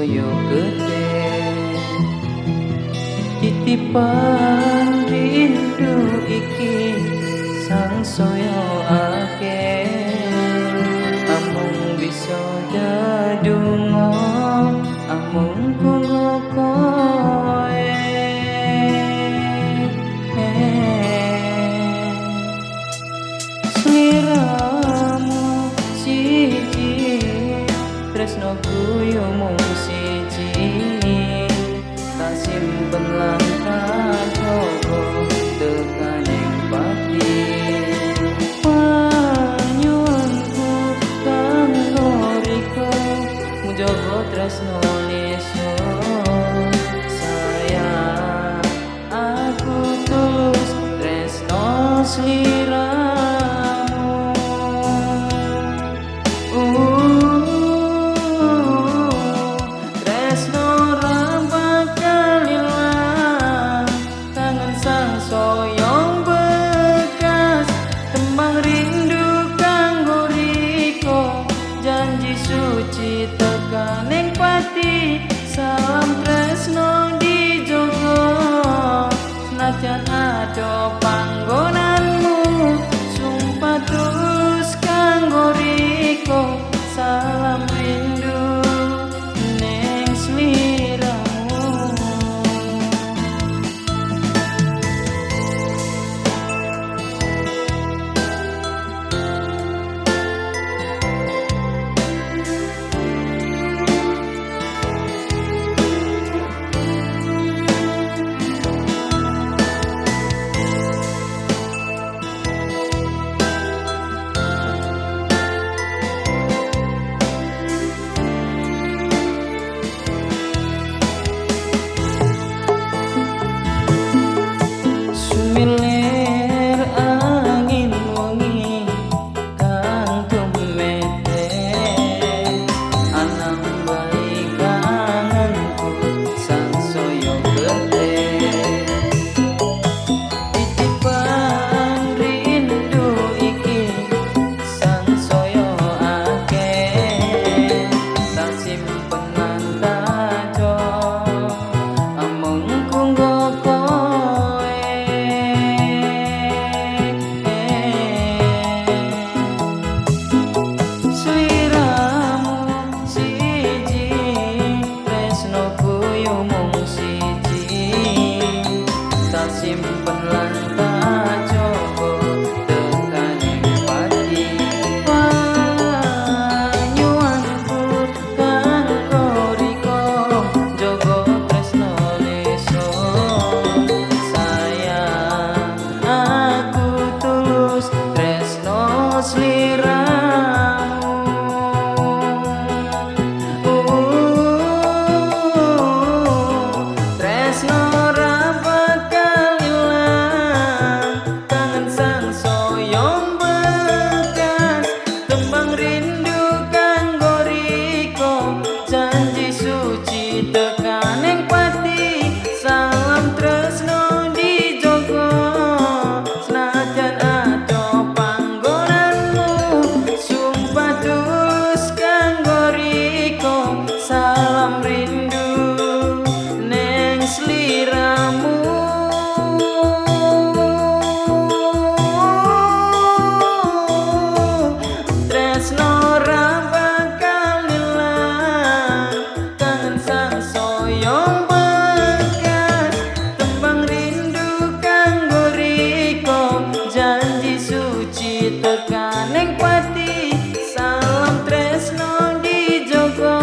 sansaya gede titipan rindu iki sansaya akeh amung bisa dadungo amung kanggo koe sliramu siji tresnoku yo mung siji tak simpen lan tak jogo tekaning pati panyuwunku kanggo riko mujogo tresno neso sayang aku tulus tresno sliramu tresno ra bakal ilang kangen sansaya bekas tembang rindu kanggo riko janji suci tekaning pati salam tresno dijogo senajan ado panggonanmu sumpah terus kanggo riko salam rindu ning sliramu. Sumilir angin wengi kang tumete anang bayi kangenku sansaya gede titipan rindu iki sansaya akeh tak simpen lan tak jogo amung kanggo simpen lan tak jogo tekaning pati panyuwunku kanggo riko jogo tresno neso sayang aku tulus tresno sliramu tresno tekaning pati salam tresno dijogo senajan ado panggonanmu sumpah terus kanggo riko salam rindu ning sliramu tresno ra bakal ilang sansaya bekas tembang rindu kanggo riko janji suci tekaning pati salam tresno dijogo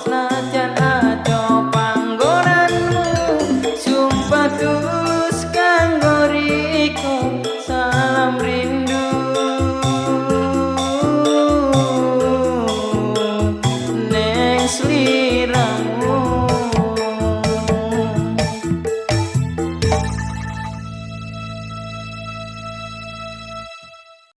senajan ado panggonanmu sumpah terus kanggo riko salam rindu ning sliramu.